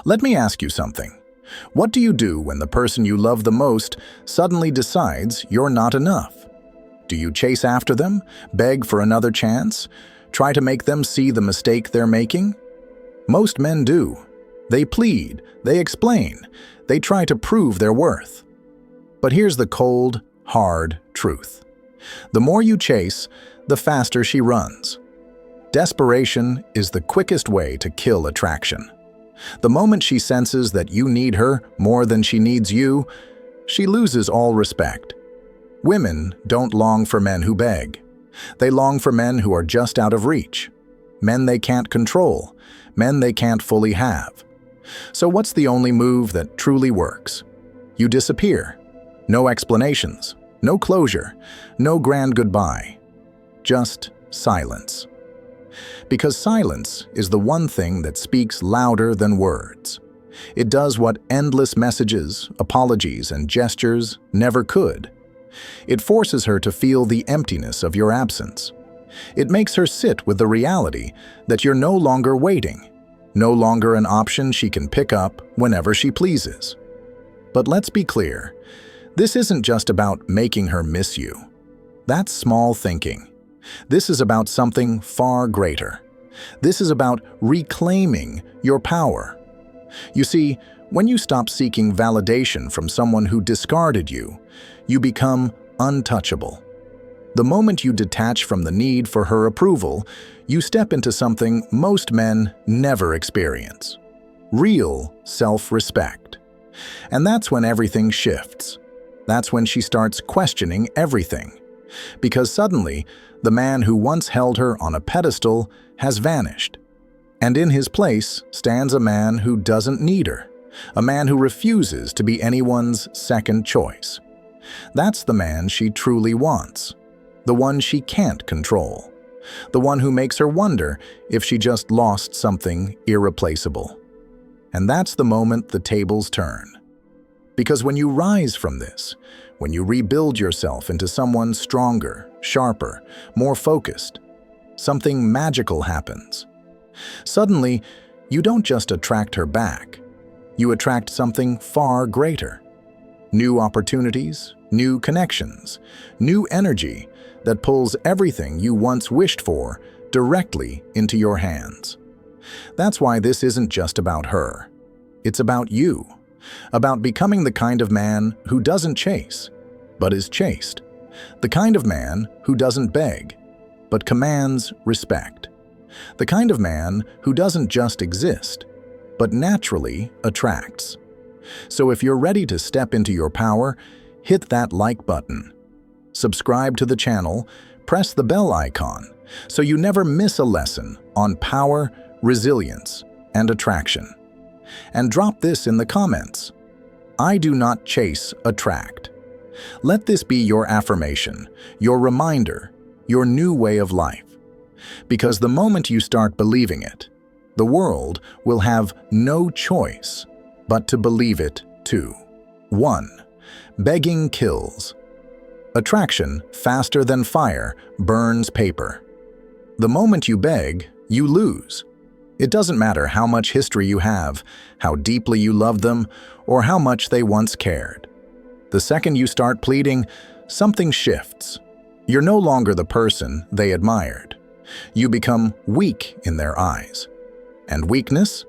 Let me ask you something. What do you do when the person you love the most suddenly decides you're not enough? Do you chase after them, beg for another chance, try to make them see the mistake they're making? Most men do. They plead, they explain, they try to prove their worth. But here's the cold, hard truth. The more you chase, the faster she runs. Desperation is the quickest way to kill attraction. The moment she senses that you need her more than she needs you, she loses all respect. Women don't long for men who beg. They long for men who are just out of reach. Men they can't control. Men they can't fully have. So what's the only move that truly works? You disappear. No explanations. No closure. No grand goodbye. Just silence. Because silence is the one thing that speaks louder than words. It does what endless messages, apologies, and gestures never could. It forces her to feel the emptiness of your absence. It makes her sit with the reality that you're no longer waiting, no longer an option she can pick up whenever she pleases. But let's be clear, this isn't just about making her miss you. That's small thinking. This is about something far greater. This is about reclaiming your power. You see, when you stop seeking validation from someone who discarded you, you become untouchable. The moment you detach from the need for her approval, you step into something most men never experience: real self-respect. And that's when everything shifts. That's when she starts questioning everything. Because suddenly, the man who once held her on a pedestal has vanished. And in his place stands a man who doesn't need her, a man who refuses to be anyone's second choice. That's the man she truly wants, the one she can't control, the one who makes her wonder if she just lost something irreplaceable. And that's the moment the tables turn. Because when you rise from this, when you rebuild yourself into someone stronger, sharper, more focused, something magical happens. Suddenly, you don't just attract her back, you attract something far greater. New opportunities, new connections, new energy that pulls everything you once wished for directly into your hands. That's why this isn't just about her. It's about you. About becoming the kind of man who doesn't chase, but is chased. The kind of man who doesn't beg, but commands respect. The kind of man who doesn't just exist, but naturally attracts. So if you're ready to step into your power, hit that like button. Subscribe to the channel, press the bell icon, so you never miss a lesson on power, resilience, and attraction. And drop this in the comments: I do not chase, attract. Let this be your affirmation, your reminder, your new way of life. Because the moment you start believing it, the world will have no choice but to believe it too. 1. Begging kills. Attraction, faster than fire, burns paper. The moment you beg, you lose. It doesn't matter how much history you have, how deeply you love them, or how much they once cared. The second you start pleading, something shifts. You're no longer the person they admired. You become weak in their eyes. And weakness?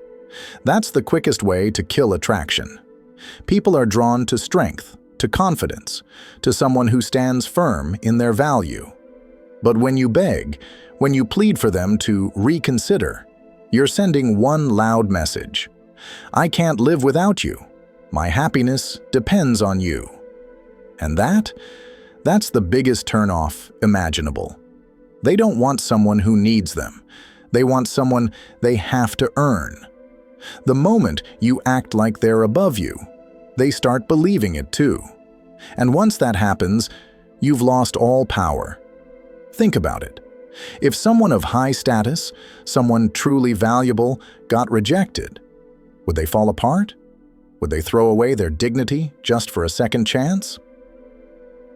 That's the quickest way to kill attraction. People are drawn to strength, to confidence, to someone who stands firm in their value. But when you beg, when you plead for them to reconsider, you're sending one loud message: I can't live without you. My happiness depends on you. And that's the biggest turnoff imaginable. They don't want someone who needs them. They want someone they have to earn. The moment you act like they're above you, they start believing it too. And once that happens, you've lost all power. Think about it. If someone of high status, someone truly valuable, got rejected, would they fall apart? Would they throw away their dignity just for a second chance?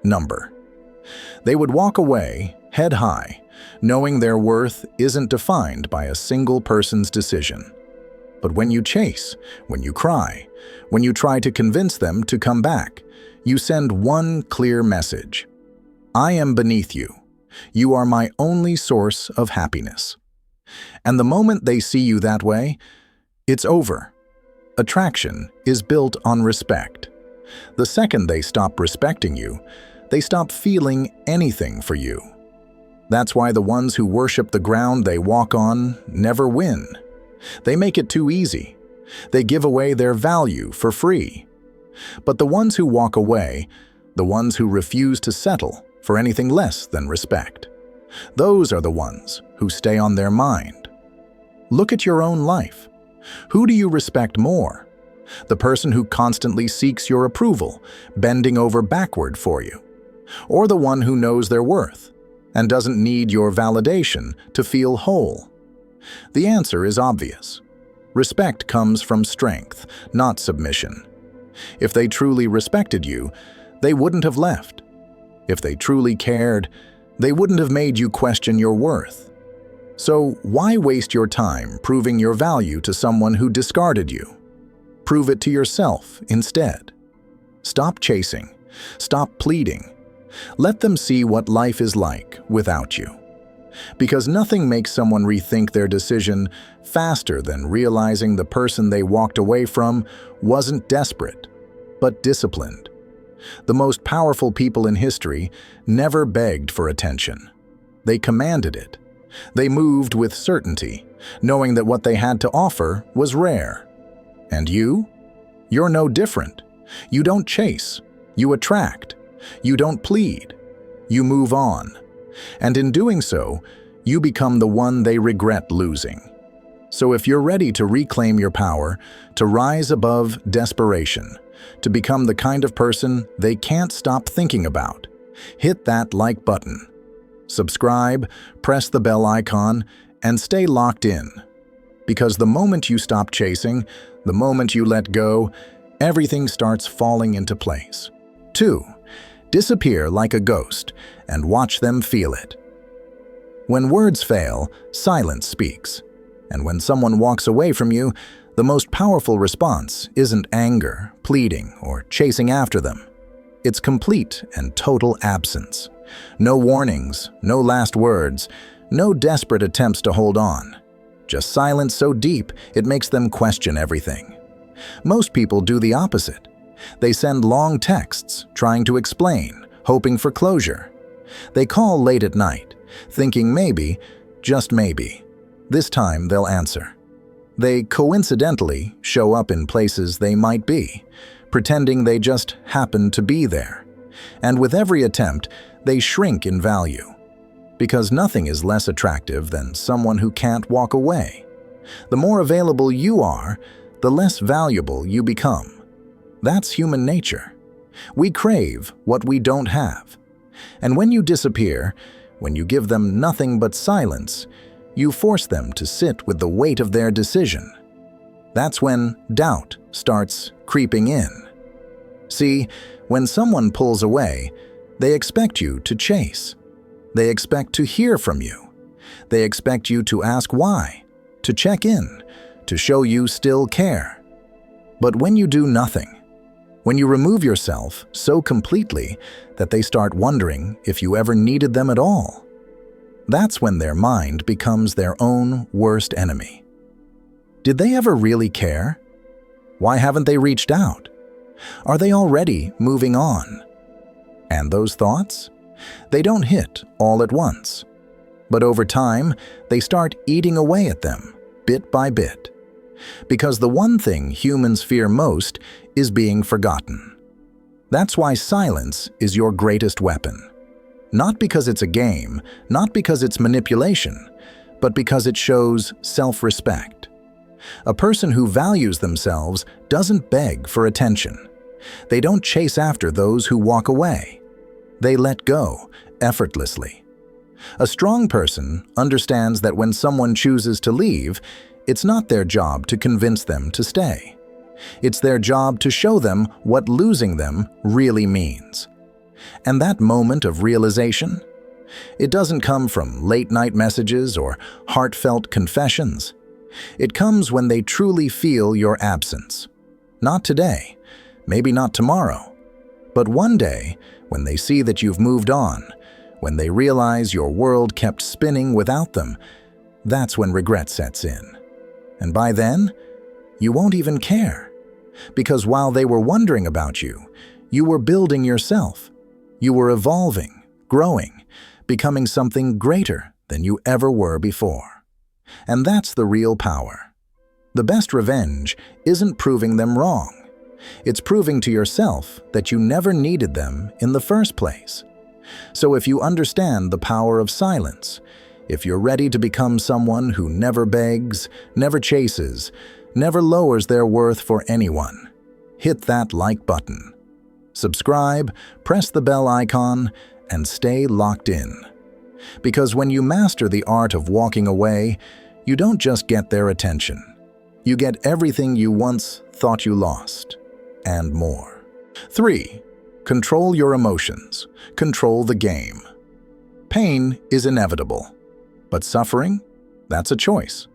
Number. They would walk away, head high, knowing their worth isn't defined by a single person's decision. But when you chase, when you cry, when you try to convince them to come back, you send one clear message. I am beneath you. You are my only source of happiness. And the moment they see you that way, it's over. Attraction is built on respect. The second they stop respecting you, they stop feeling anything for you. That's why the ones who worship the ground they walk on never win. They make it too easy. They give away their value for free. But the ones who walk away, the ones who refuse to settle for anything less than respect, those are the ones who stay on their mind. Look at your own life. Who do you respect more? The person who constantly seeks your approval, bending over backward for you? Or the one who knows their worth and doesn't need your validation to feel whole? The answer is obvious. Respect comes from strength, not submission. If they truly respected you, they wouldn't have left. If they truly cared, they wouldn't have made you question your worth. So why waste your time proving your value to someone who discarded you? Prove it to yourself instead. Stop chasing. Stop pleading. Let them see what life is like without you. Because nothing makes someone rethink their decision faster than realizing the person they walked away from wasn't desperate, but disciplined. The most powerful people in history never begged for attention. They commanded it. They moved with certainty, knowing that what they had to offer was rare. And you? You're no different. You don't chase. You attract. You don't plead. You move on. And in doing so, you become the one they regret losing. So if you're ready to reclaim your power, to rise above desperation, to become the kind of person they can't stop thinking about, hit that like button. Subscribe, press the bell icon, and stay locked in. Because the moment you stop chasing, the moment you let go, everything starts falling into place. 2. Disappear like a ghost and watch them feel it. When words fail, silence speaks. And when someone walks away from you, the most powerful response isn't anger, pleading, or chasing after them. It's complete and total absence. No warnings, no last words, no desperate attempts to hold on. Just silence so deep it makes them question everything. Most people do the opposite. They send long texts, trying to explain, hoping for closure. They call late at night, thinking maybe, just maybe, this time they'll answer. They coincidentally show up in places they might be, pretending they just happen to be there. And with every attempt, they shrink in value. Because nothing is less attractive than someone who can't walk away. The more available you are, the less valuable you become. That's human nature. We crave what we don't have. And when you disappear, when you give them nothing but silence, you force them to sit with the weight of their decision. That's when doubt starts creeping in. See, when someone pulls away, they expect you to chase. They expect to hear from you. They expect you to ask why, to check in, to show you still care. But when you do nothing, when you remove yourself so completely that they start wondering if you ever needed them at all, that's when their mind becomes their own worst enemy. Did they ever really care? Why haven't they reached out? Are they already moving on? And those thoughts? They don't hit all at once. But over time, they start eating away at them, bit by bit. Because the one thing humans fear most is being forgotten. That's why silence is your greatest weapon. Not because it's a game, not because it's manipulation, but because it shows self-respect. A person who values themselves doesn't beg for attention. They don't chase after those who walk away. They let go effortlessly. A strong person understands that when someone chooses to leave, it's not their job to convince them to stay. It's their job to show them what losing them really means. And that moment of realization, it doesn't come from late-night messages or heartfelt confessions. It comes when they truly feel your absence. Not today, maybe not tomorrow, but one day when they see that you've moved on, when they realize your world kept spinning without them, that's when regret sets in. And by then, you won't even care. Because while they were wondering about you, you were building yourself. You were evolving, growing, becoming something greater than you ever were before. And that's the real power. The best revenge isn't proving them wrong. It's proving to yourself that you never needed them in the first place. So if you understand the power of silence, if you're ready to become someone who never begs, never chases, never lowers their worth for anyone, hit that like button. Subscribe, press the bell icon, and stay locked in. Because when you master the art of walking away, you don't just get their attention. You get everything you once thought you lost, and more. 3. Control your emotions. Control the game. Pain is inevitable, but suffering? That's a choice.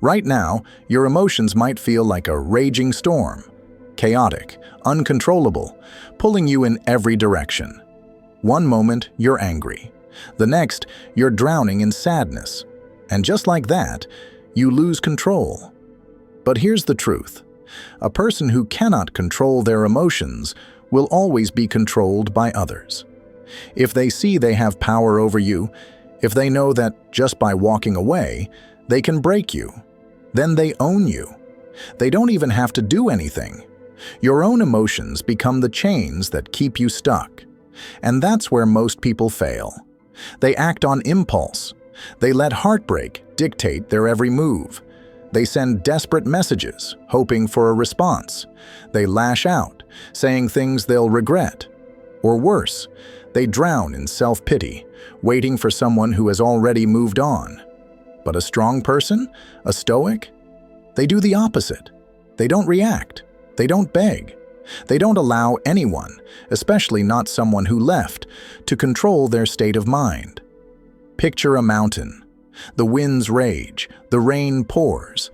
Right now, your emotions might feel like a raging storm, chaotic, uncontrollable, pulling you in every direction. One moment, you're angry. The next, you're drowning in sadness. And just like that, you lose control. But here's the truth. A person who cannot control their emotions will always be controlled by others. If they see they have power over you, if they know that just by walking away, they can break you, then they own you. They don't even have to do anything. Your own emotions become the chains that keep you stuck. And that's where most people fail. They act on impulse. They let heartbreak dictate their every move. They send desperate messages, hoping for a response. They lash out, saying things they'll regret. Or worse, they drown in self-pity, waiting for someone who has already moved on. But a strong person, a stoic, they do the opposite. They don't react. They don't beg. They don't allow anyone, especially not someone who left, to control their state of mind. Picture a mountain. The winds rage, the rain pours,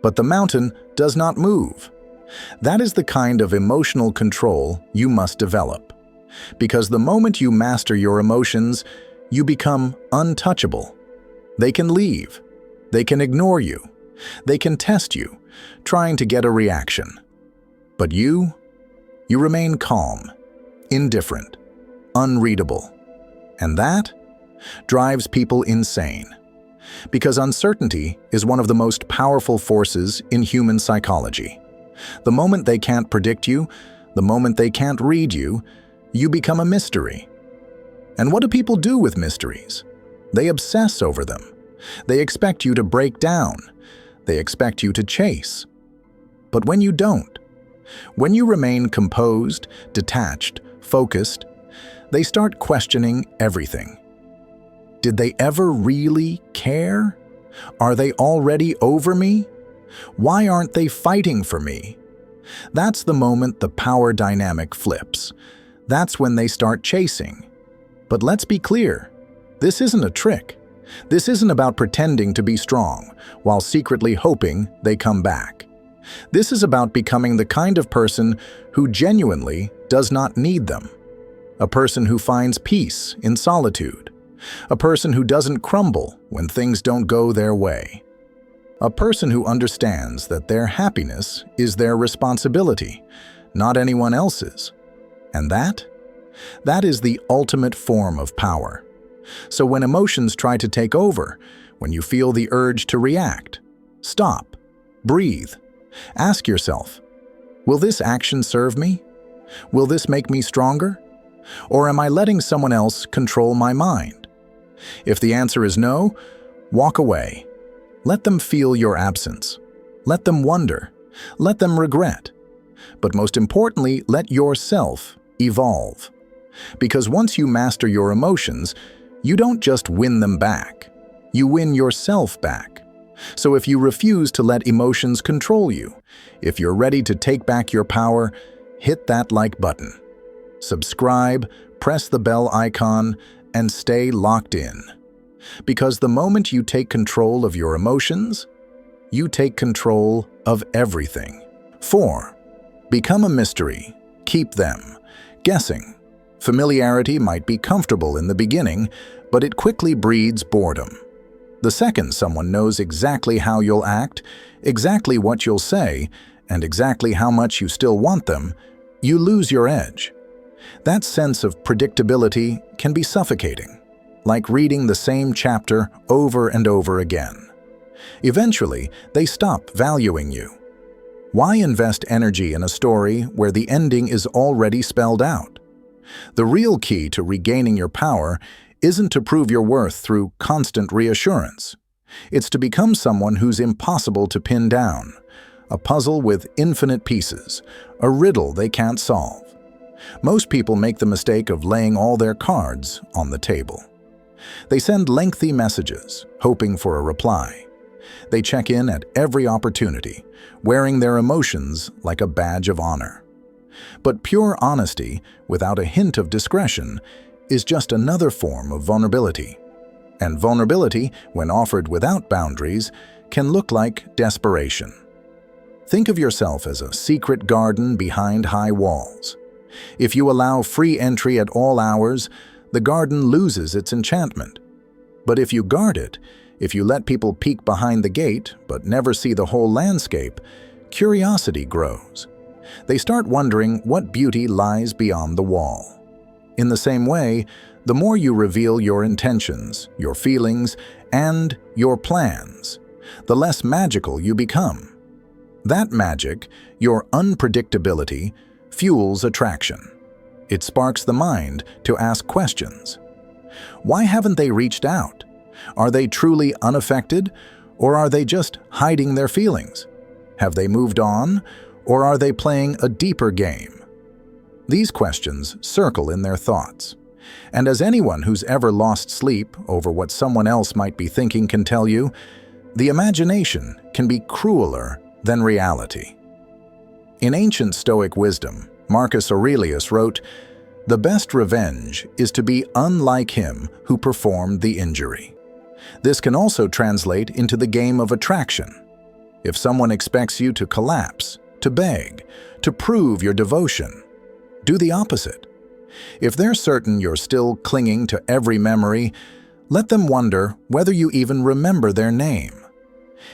but the mountain does not move. That is the kind of emotional control you must develop. Because the moment you master your emotions, you become untouchable. They can leave. They can ignore you. They can test you, trying to get a reaction. But you remain calm, indifferent, unreadable. And that drives people insane. Because uncertainty is one of the most powerful forces in human psychology. The moment they can't predict you, the moment they can't read you, you become a mystery. And what do people do with mysteries? They obsess over them. They expect you to break down. They expect you to chase. But when you don't, when you remain composed, detached, focused, they start questioning everything. Did they ever really care? Are they already over me? Why aren't they fighting for me? That's the moment the power dynamic flips. That's when they start chasing. But let's be clear, this isn't a trick. This isn't about pretending to be strong while secretly hoping they come back. This is about becoming the kind of person who genuinely does not need them. A person who finds peace in solitude. A person who doesn't crumble when things don't go their way. A person who understands that their happiness is their responsibility, not anyone else's. And that is the ultimate form of power. So when emotions try to take over, when you feel the urge to react, stop, breathe, ask yourself, will this action serve me? Will this make me stronger? Or am I letting someone else control my mind? If the answer is no, walk away. Let them feel your absence. Let them wonder. Let them regret. But most importantly, let yourself evolve. Because once you master your emotions, you don't just win them back. You win yourself back. So if you refuse to let emotions control you, if you're ready to take back your power, hit that like button. Subscribe, press the bell icon, and stay locked in. Because the moment you take control of your emotions, you take control of everything. 4. Become a mystery. Keep them guessing. Familiarity might be comfortable in the beginning, but it quickly breeds boredom. The second someone knows exactly how you'll act, exactly what you'll say, and exactly how much you still want them, you lose your edge. That sense of predictability can be suffocating, like reading the same chapter over and over again. Eventually, they stop valuing you. Why invest energy in a story where the ending is already spelled out? The real key to regaining your power isn't to prove your worth through constant reassurance. It's to become someone who's impossible to pin down, a puzzle with infinite pieces, a riddle they can't solve. Most people make the mistake of laying all their cards on the table. They send lengthy messages, hoping for a reply. They check in at every opportunity, wearing their emotions like a badge of honor. But pure honesty, without a hint of discretion, is just another form of vulnerability. And vulnerability, when offered without boundaries, can look like desperation. Think of yourself as a secret garden behind high walls. If you allow free entry at all hours, the garden loses its enchantment. But if you guard it, if you let people peek behind the gate but never see the whole landscape, curiosity grows. They start wondering what beauty lies beyond the wall. In the same way, the more you reveal your intentions, your feelings, and your plans, the less magical you become. That magic, your unpredictability, fuels attraction. It sparks the mind to ask questions. Why haven't they reached out? Are they truly unaffected, or are they just hiding their feelings? Have they moved on, or are they playing a deeper game? These questions circle in their thoughts. And as anyone who's ever lost sleep over what someone else might be thinking can tell you, the imagination can be crueler than reality. In ancient Stoic wisdom, Marcus Aurelius wrote, "The best revenge is to be unlike him who performed the injury." This can also translate into the game of attraction. If someone expects you to collapse, to beg, to prove your devotion, do the opposite. If they're certain you're still clinging to every memory, let them wonder whether you even remember their name.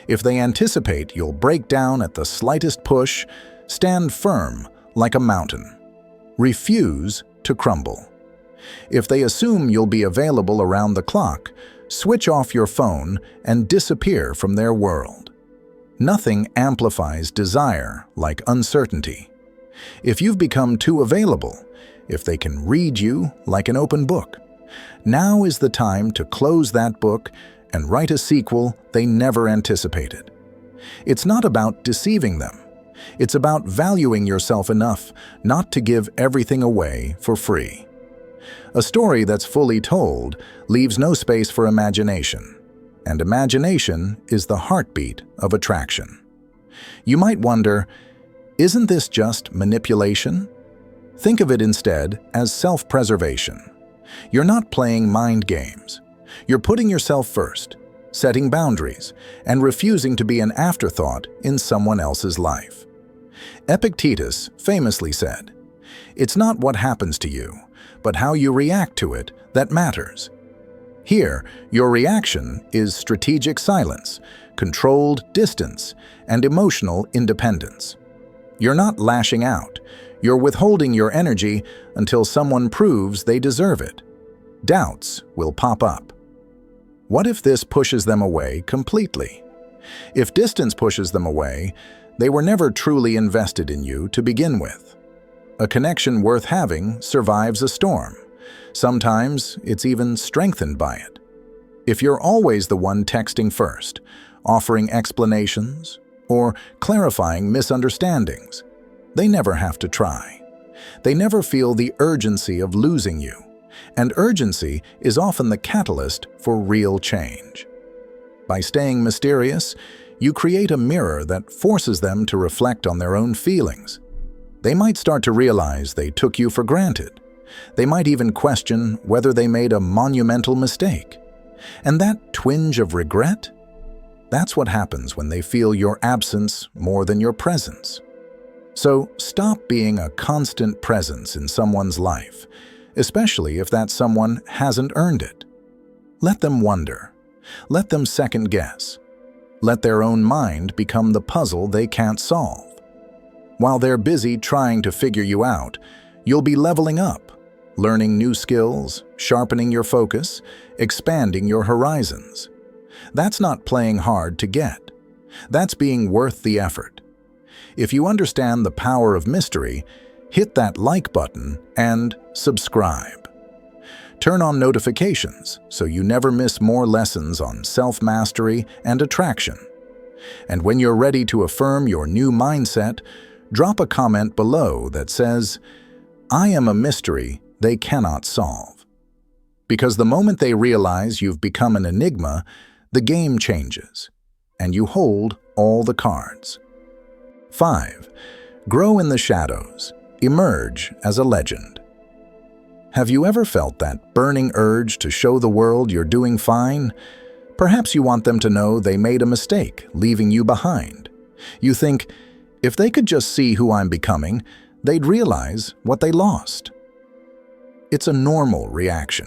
If they anticipate you'll break down at the slightest push, stand firm like a mountain. Refuse to crumble. If they assume you'll be available around the clock, switch off your phone and disappear from their world. Nothing amplifies desire like uncertainty. If you've become too available, if they can read you like an open book, now is the time to close that book and write a sequel they never anticipated. It's not about deceiving them. It's about valuing yourself enough not to give everything away for free. A story that's fully told leaves no space for imagination, and imagination is the heartbeat of attraction. You might wonder, isn't this just manipulation? Think of it instead as self-preservation. You're not playing mind games. You're putting yourself first, setting boundaries, and refusing to be an afterthought in someone else's life. Epictetus famously said, "It's not what happens to you, but how you react to it that matters." Here, your reaction is strategic silence, controlled distance, and emotional independence. You're not lashing out. You're withholding your energy until someone proves they deserve it. Doubts will pop up. What if this pushes them away completely? If distance pushes them away, they were never truly invested in you to begin with. A connection worth having survives a storm. Sometimes it's even strengthened by it. If you're always the one texting first, offering explanations, or clarifying misunderstandings, they never have to try. They never feel the urgency of losing you, and urgency is often the catalyst for real change. By staying mysterious, you create a mirror that forces them to reflect on their own feelings. They might start to realize they took you for granted. They might even question whether they made a monumental mistake. And that twinge of regret? That's what happens when they feel your absence more than your presence. So stop being a constant presence in someone's life, especially if that someone hasn't earned it. Let them wonder. Let them second guess. Let their own mind become the puzzle they can't solve. While they're busy trying to figure you out, you'll be leveling up, learning new skills, sharpening your focus, expanding your horizons. That's not playing hard to get. That's being worth the effort. If you understand the power of mystery, hit that like button and subscribe. Turn on notifications so you never miss more lessons on self-mastery and attraction. And when you're ready to affirm your new mindset, drop a comment below that says, "I am a mystery they cannot solve." Because the moment they realize you've become an enigma, the game changes, and you hold all the cards. 5. Grow in the shadows. Emerge as a legend. Have you ever felt that burning urge to show the world you're doing fine? Perhaps you want them to know they made a mistake, leaving you behind. You think, if they could just see who I'm becoming, they'd realize what they lost. It's a normal reaction.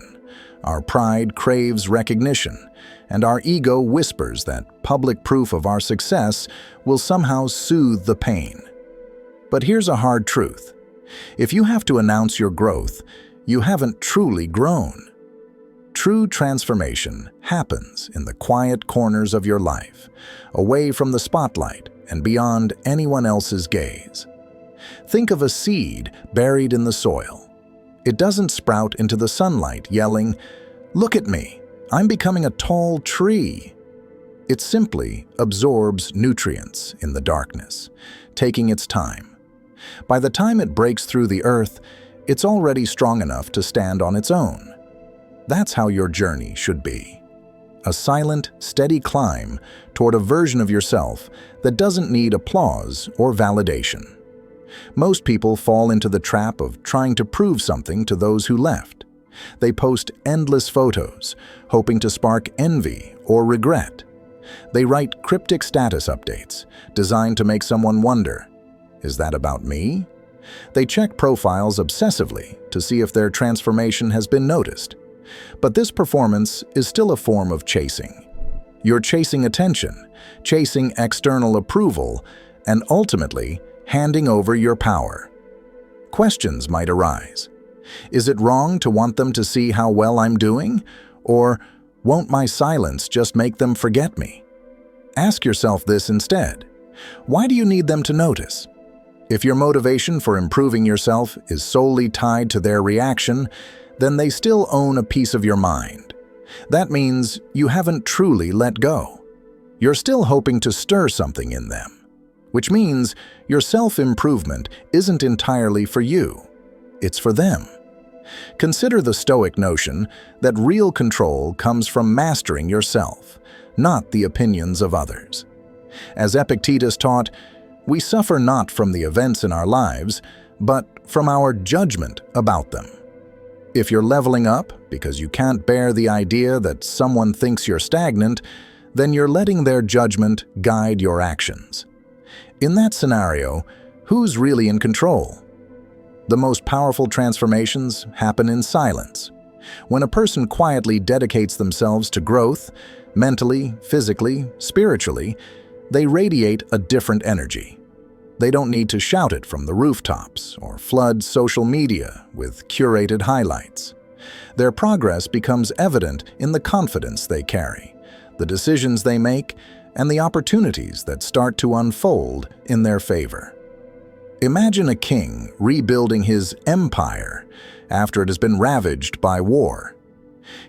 Our pride craves recognition, and our ego whispers that public proof of our success will somehow soothe the pain. But here's a hard truth. If you have to announce your growth, you haven't truly grown. True transformation happens in the quiet corners of your life, away from the spotlight and beyond anyone else's gaze. Think of a seed buried in the soil. It doesn't sprout into the sunlight yelling, "Look at me, I'm becoming a tall tree." It simply absorbs nutrients in the darkness, taking its time. By the time it breaks through the earth, it's already strong enough to stand on its own. That's how your journey should be. A silent, steady climb toward a version of yourself that doesn't need applause or validation. Most people fall into the trap of trying to prove something to those who left. They post endless photos, hoping to spark envy or regret. They write cryptic status updates, designed to make someone wonder, "Is that about me?" They check profiles obsessively to see if their transformation has been noticed. But this performance is still a form of chasing. You're chasing attention, chasing external approval, and ultimately handing over your power. Questions might arise. Is it wrong to want them to see how well I'm doing? Or won't my silence just make them forget me? Ask yourself this instead. Why do you need them to notice? If your motivation for improving yourself is solely tied to their reaction, then they still own a piece of your mind. That means you haven't truly let go. You're still hoping to stir something in them, which means your self-improvement isn't entirely for you. It's for them. Consider the Stoic notion that real control comes from mastering yourself, not the opinions of others. As Epictetus taught, we suffer not from the events in our lives, but from our judgment about them. If you're leveling up because you can't bear the idea that someone thinks you're stagnant, then you're letting their judgment guide your actions. In that scenario, who's really in control? The most powerful transformations happen in silence. When a person quietly dedicates themselves to growth, mentally, physically, spiritually, they radiate a different energy. They don't need to shout it from the rooftops or flood social media with curated highlights. Their progress becomes evident in the confidence they carry, the decisions they make, and the opportunities that start to unfold in their favor. Imagine a king rebuilding his empire after it has been ravaged by war.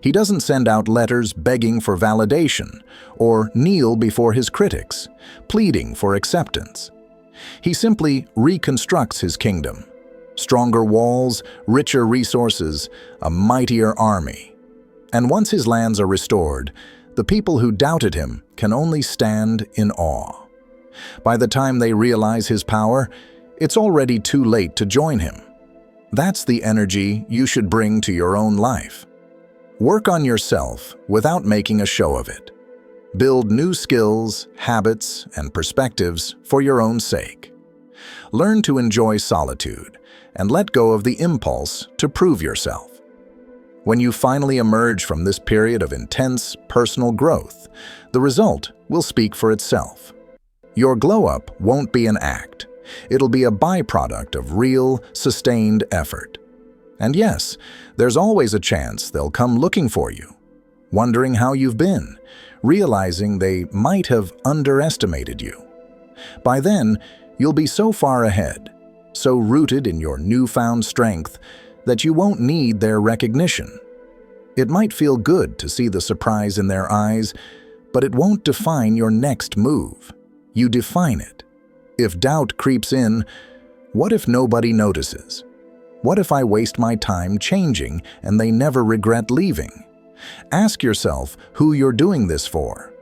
He doesn't send out letters begging for validation or kneel before his critics, pleading for acceptance. He simply reconstructs his kingdom. Stronger walls, richer resources, a mightier army. And once his lands are restored, the people who doubted him can only stand in awe. By the time they realize his power, it's already too late to join him. That's the energy you should bring to your own life. Work on yourself without making a show of it. Build new skills, habits, and perspectives for your own sake. Learn to enjoy solitude and let go of the impulse to prove yourself. When you finally emerge from this period of intense personal growth, the result will speak for itself. Your glow-up won't be an act. It'll be a byproduct of real, sustained effort. And yes, there's always a chance they'll come looking for you, wondering how you've been, realizing they might have underestimated you. By then, you'll be so far ahead, so rooted in your newfound strength, that you won't need their recognition. It might feel good to see the surprise in their eyes, but it won't define your next move. You define it. If doubt creeps in, what if nobody notices? What if I waste my time changing and they never regret leaving? Ask yourself who you're doing this for.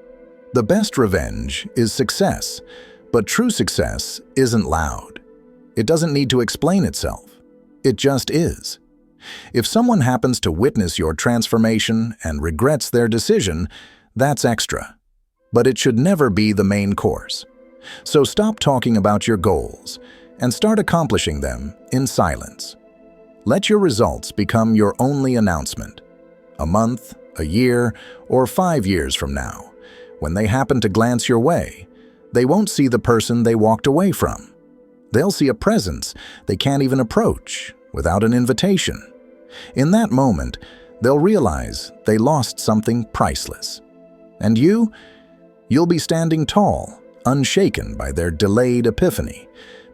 The best revenge is success, but true success isn't loud. It doesn't need to explain itself. It just is. If someone happens to witness your transformation and regrets their decision, that's extra. But it should never be the main course. So stop talking about your goals and start accomplishing them in silence. Let your results become your only announcement. A month, a year, or 5 years from now, when they happen to glance your way, they won't see the person they walked away from. They'll see a presence they can't even approach without an invitation. In that moment, they'll realize they lost something priceless. And you'll be standing tall, unshaken by their delayed epiphany,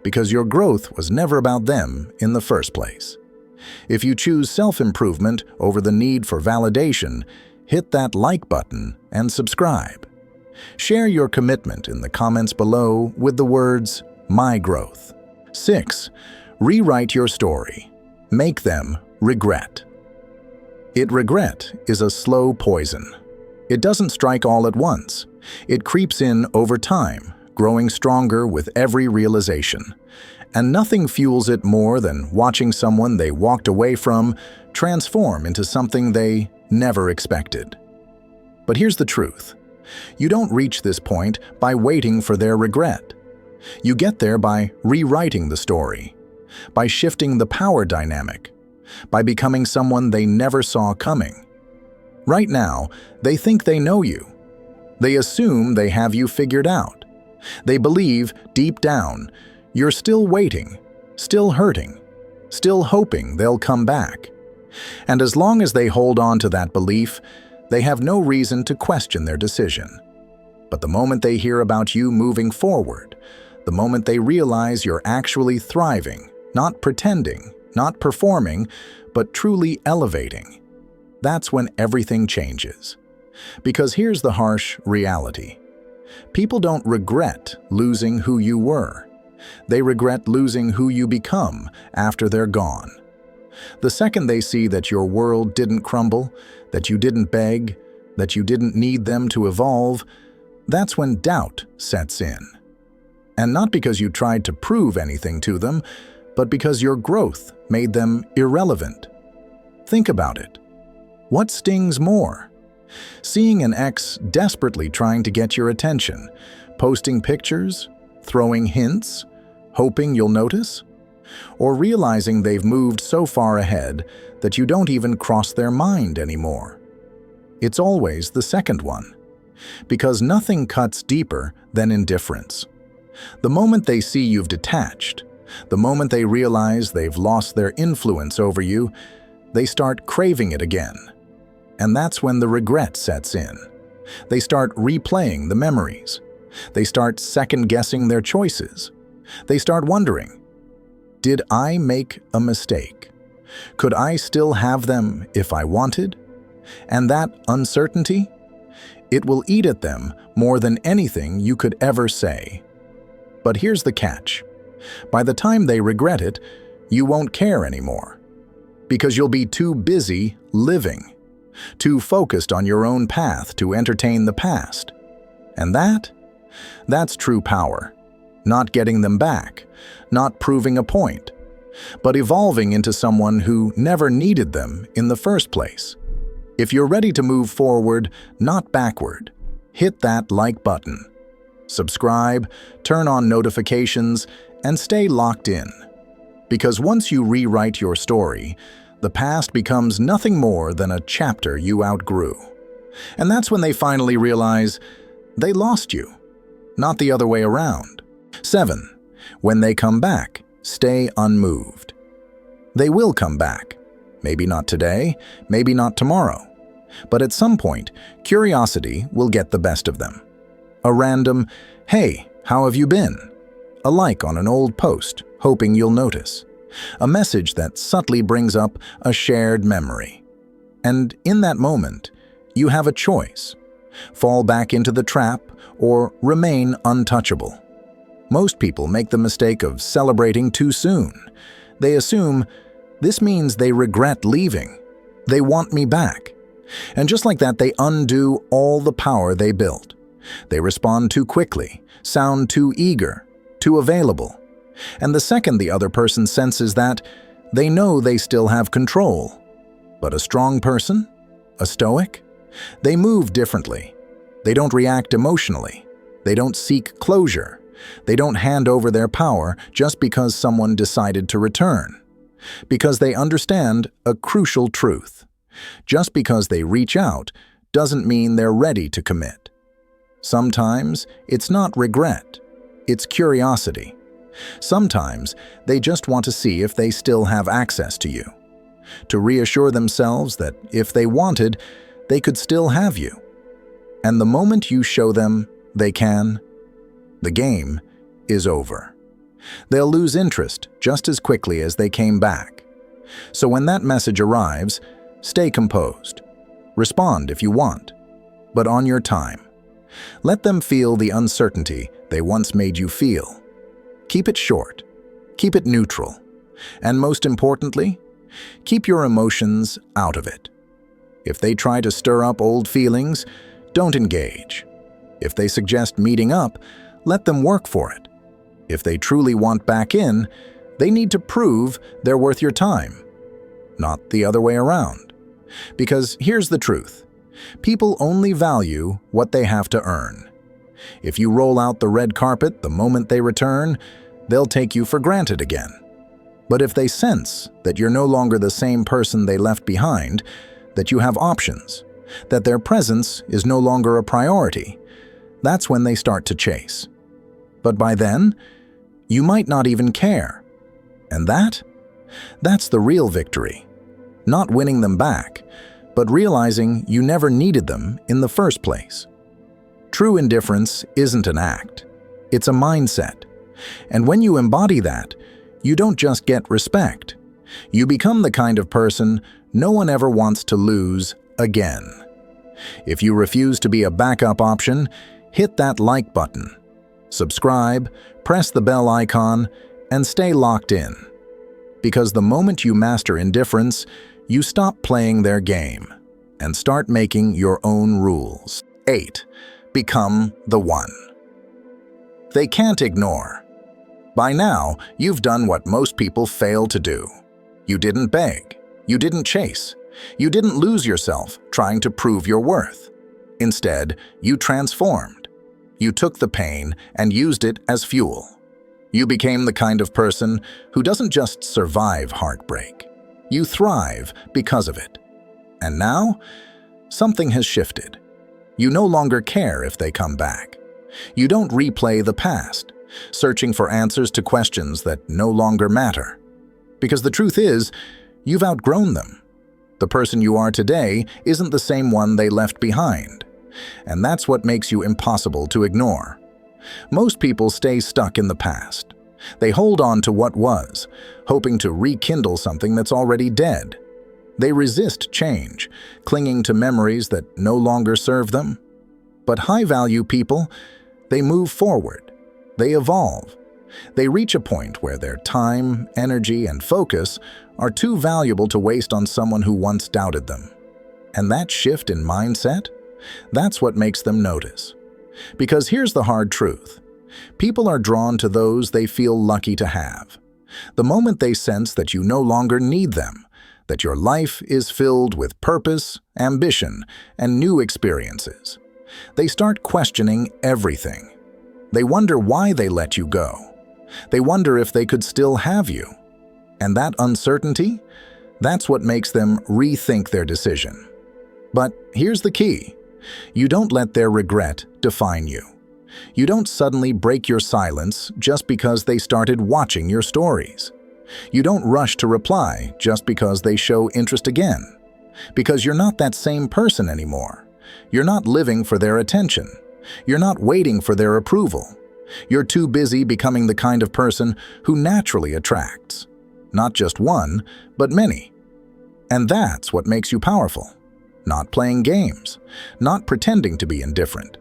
because your growth was never about them in the first place. If you choose self-improvement over the need for validation, hit that like button and subscribe. Share your commitment in the comments below with the words, "My growth." 6. Rewrite your story. Make them regret. Regret is a slow poison. It doesn't strike all at once. It creeps in over time, growing stronger with every realization. And nothing fuels it more than watching someone they walked away from transform into something they never expected. But here's the truth. You don't reach this point by waiting for their regret. You get there by rewriting the story, by shifting the power dynamic, by becoming someone they never saw coming. Right now, they think they know you. They assume they have you figured out. They believe, deep down, you're still waiting, still hurting, still hoping they'll come back. And as long as they hold on to that belief, they have no reason to question their decision. But the moment they hear about you moving forward, the moment they realize you're actually thriving, not pretending, not performing, but truly elevating, that's when everything changes. Because here's the harsh reality. People don't regret losing who you were. They regret losing who you become after they're gone. The second they see that your world didn't crumble, that you didn't beg, that you didn't need them to evolve, that's when doubt sets in. And not because you tried to prove anything to them, but because your growth made them irrelevant. Think about it. What stings more? Seeing an ex desperately trying to get your attention, posting pictures, throwing hints, hoping you'll notice? Or realizing they've moved so far ahead that you don't even cross their mind anymore? It's always the second one. Because nothing cuts deeper than indifference. The moment they see you've detached, the moment they realize they've lost their influence over you, they start craving it again. And that's when the regret sets in. They start replaying the memories. They start second-guessing their choices. They start wondering, did I make a mistake? Could I still have them if I wanted? And that uncertainty? It will eat at them more than anything you could ever say. But here's the catch. By the time they regret it, you won't care anymore. Because you'll be too busy living, too focused on your own path to entertain the past. And that's true power. Not getting them back, not proving a point, but evolving into someone who never needed them in the first place. If you're ready to move forward, not backward, hit that like button. Subscribe, turn on notifications, and stay locked in. Because once you rewrite your story, the past becomes nothing more than a chapter you outgrew. And that's when they finally realize they lost you, not the other way around. 7. When they come back, stay unmoved. They will come back. Maybe not today, maybe not tomorrow. But at some point, curiosity will get the best of them. A random, "Hey, how have you been?" A like on an old post, hoping you'll notice. A message that subtly brings up a shared memory. And in that moment, you have a choice. Fall back into the trap or remain untouchable. Most people make the mistake of celebrating too soon. They assume, this means they regret leaving. They want me back. And just like that, they undo all the power they built. They respond too quickly, sound too eager, too available. And the second the other person senses that, they know they still have control. But a strong person? A stoic? They move differently. They don't react emotionally. They don't seek closure. They don't hand over their power just because someone decided to return. Because they understand a crucial truth. Just because they reach out doesn't mean they're ready to commit. Sometimes it's not regret, it's curiosity. Sometimes they just want to see if they still have access to you. To reassure themselves that if they wanted, they could still have you. And the moment you show them they can, the game is over. They'll lose interest just as quickly as they came back. So when that message arrives, stay composed. Respond if you want, but on your time. Let them feel the uncertainty they once made you feel. Keep it short. Keep it neutral. And most importantly, keep your emotions out of it. If they try to stir up old feelings, don't engage. If they suggest meeting up, let them work for it. If they truly want back in, they need to prove they're worth your time, not the other way around. Because here's the truth. People only value what they have to earn. If you roll out the red carpet the moment they return, they'll take you for granted again. But if they sense that you're no longer the same person they left behind, that you have options, that their presence is no longer a priority, that's when they start to chase. But by then, you might not even care. And that's the real victory. Not winning them back, but realizing you never needed them in the first place. True indifference isn't an act. It's a mindset. And when you embody that, you don't just get respect. You become the kind of person no one ever wants to lose again. If you refuse to be a backup option, hit that like button. Subscribe, press the bell icon, and stay locked in. Because the moment you master indifference, you stop playing their game and start making your own rules. 8. Become the one. They can't ignore. By now, you've done what most people fail to do. You didn't beg. You didn't chase. You didn't lose yourself trying to prove your worth. Instead, you transformed. You took the pain and used it as fuel. You became the kind of person who doesn't just survive heartbreak. You thrive because of it. And now, something has shifted. You no longer care if they come back. You don't replay the past, searching for answers to questions that no longer matter. Because the truth is, you've outgrown them. The person you are today isn't the same one they left behind. And that's what makes you impossible to ignore. Most people stay stuck in the past. They hold on to what was, hoping to rekindle something that's already dead. They resist change, clinging to memories that no longer serve them. But high-value people, they move forward. They evolve. They reach a point where their time, energy, and focus are too valuable to waste on someone who once doubted them. And that shift in mindset, that's what makes them notice. Because here's the hard truth. People are drawn to those they feel lucky to have. The moment they sense that you no longer need them, that your life is filled with purpose, ambition, and new experiences, They start questioning everything. They wonder why they let you go. They wonder if they could still have you. And that uncertainty, that's what makes them rethink their decision. But here's the key. You don't let their regret define you. You don't suddenly break your silence just because they started watching your stories. You don't rush to reply just because they show interest again. Because you're not that same person anymore. You're not living for their attention. You're not waiting for their approval. You're too busy becoming the kind of person who naturally attracts. Not just one, but many. And that's what makes you powerful. Not playing games, not pretending to be indifferent,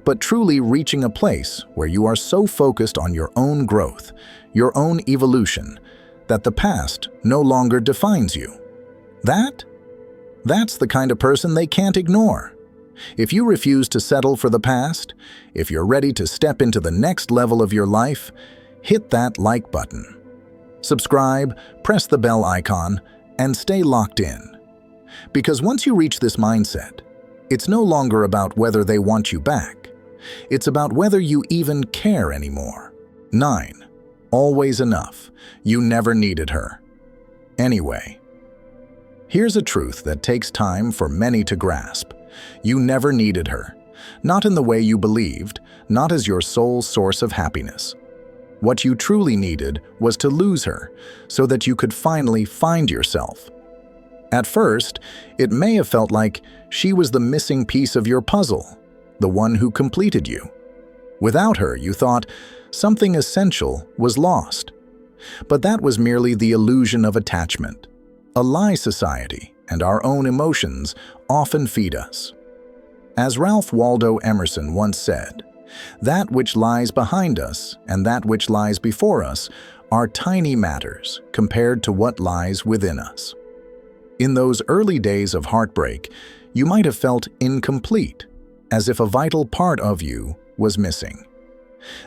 but truly reaching a place where you are so focused on your own growth, your own evolution, that the past no longer defines you. That's the kind of person they can't ignore. If you refuse to settle for the past, if you're ready to step into the next level of your life, hit that like button. Subscribe, press the bell icon, and stay locked in. Because once you reach this mindset, it's no longer about whether they want you back. It's about whether you even care anymore. 9. Always enough. You never needed her. Anyway, here's a truth that takes time for many to grasp. You never needed her. Not in the way you believed, not as your sole source of happiness. What you truly needed was to lose her, so that you could finally find yourself. At first, it may have felt like she was the missing piece of your puzzle, the one who completed you. Without her, you thought, something essential was lost. But that was merely the illusion of attachment, a lie society and our own emotions often feed us. As Ralph Waldo Emerson once said, "That which lies behind us and that which lies before us are tiny matters compared to what lies within us." In those early days of heartbreak, you might have felt incomplete, as if a vital part of you was missing.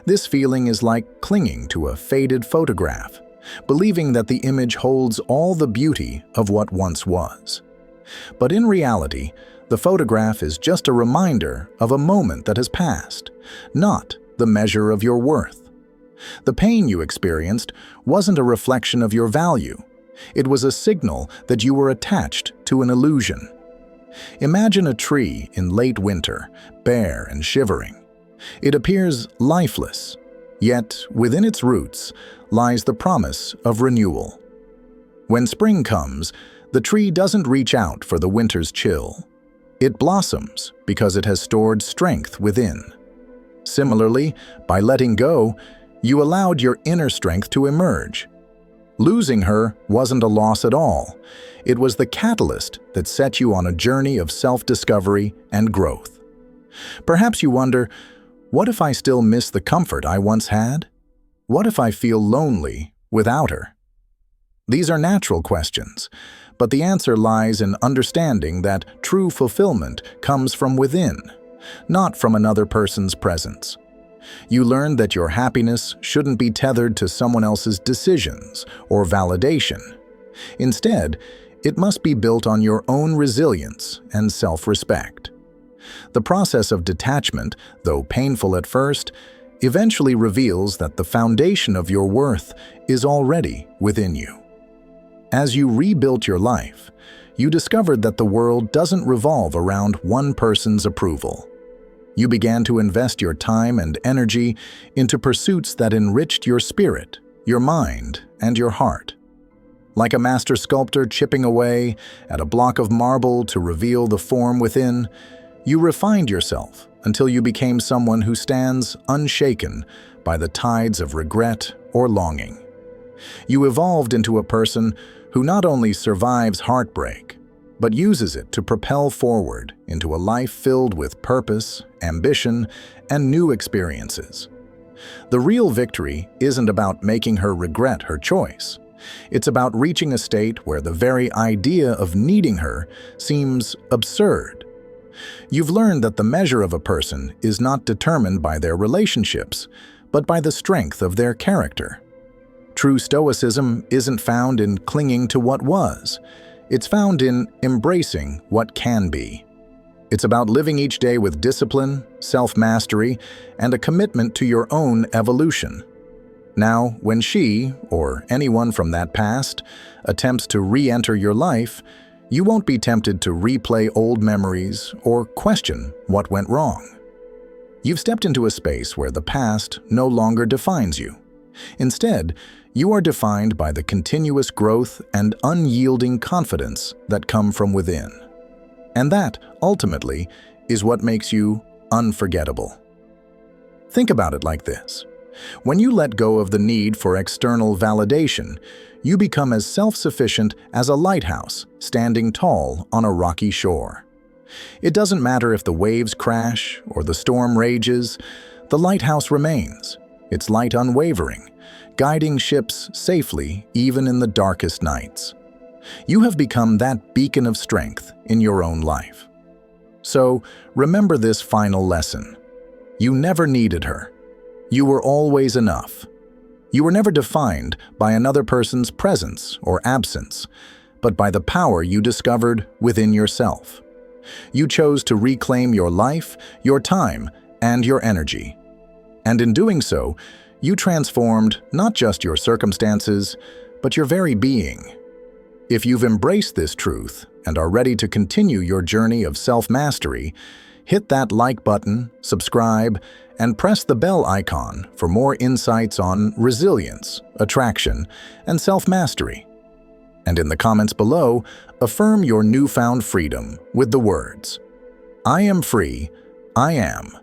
This feeling is like clinging to a faded photograph, believing that the image holds all the beauty of what once was. But in reality, the photograph is just a reminder of a moment that has passed, not the measure of your worth. The pain you experienced wasn't a reflection of your value. It was a signal that you were attached to an illusion. Imagine a tree in late winter, bare and shivering. It appears lifeless, yet within its roots lies the promise of renewal. When spring comes, the tree doesn't reach out for the winter's chill. It blossoms because it has stored strength within. Similarly, by letting go, you allowed your inner strength to emerge. Losing her wasn't a loss at all. It was the catalyst that set you on a journey of self-discovery and growth. Perhaps you wonder, what if I still miss the comfort I once had? What if I feel lonely without her? These are natural questions, but the answer lies in understanding that true fulfillment comes from within, not from another person's presence. You learn that your happiness shouldn't be tethered to someone else's decisions or validation. Instead, it must be built on your own resilience and self-respect. The process of detachment, though painful at first, eventually reveals that the foundation of your worth is already within you. As you rebuilt your life, you discovered that the world doesn't revolve around one person's approval. You began to invest your time and energy into pursuits that enriched your spirit, your mind, and your heart. Like a master sculptor chipping away at a block of marble to reveal the form within, you refined yourself until you became someone who stands unshaken by the tides of regret or longing. You evolved into a person who not only survives heartbreak, but uses it to propel forward into a life filled with purpose, ambition, and new experiences. The real victory isn't about making her regret her choice. It's about reaching a state where the very idea of needing her seems absurd. You've learned that the measure of a person is not determined by their relationships, but by the strength of their character. True Stoicism isn't found in clinging to what was. It's found in embracing what can be. It's about living each day with discipline, self-mastery, and a commitment to your own evolution. Now, when she, or anyone from that past, attempts to re-enter your life, you won't be tempted to replay old memories or question what went wrong. You've stepped into a space where the past no longer defines you. Instead, you are defined by the continuous growth and unyielding confidence that come from within. And that, ultimately, is what makes you unforgettable. Think about it like this. When you let go of the need for external validation, you become as self-sufficient as a lighthouse standing tall on a rocky shore. It doesn't matter if the waves crash or the storm rages, the lighthouse remains, its light unwavering, guiding ships safely even in the darkest nights. You have become that beacon of strength in your own life. So, remember this final lesson. You never needed her. You were always enough. You were never defined by another person's presence or absence, but by the power you discovered within yourself. You chose to reclaim your life, your time, and your energy. And in doing so, you transformed not just your circumstances, but your very being. If you've embraced this truth and are ready to continue your journey of self-mastery, hit that like button, subscribe, and press the bell icon for more insights on resilience, attraction, and self-mastery. And in the comments below, affirm your newfound freedom with the words, "I am free, I am."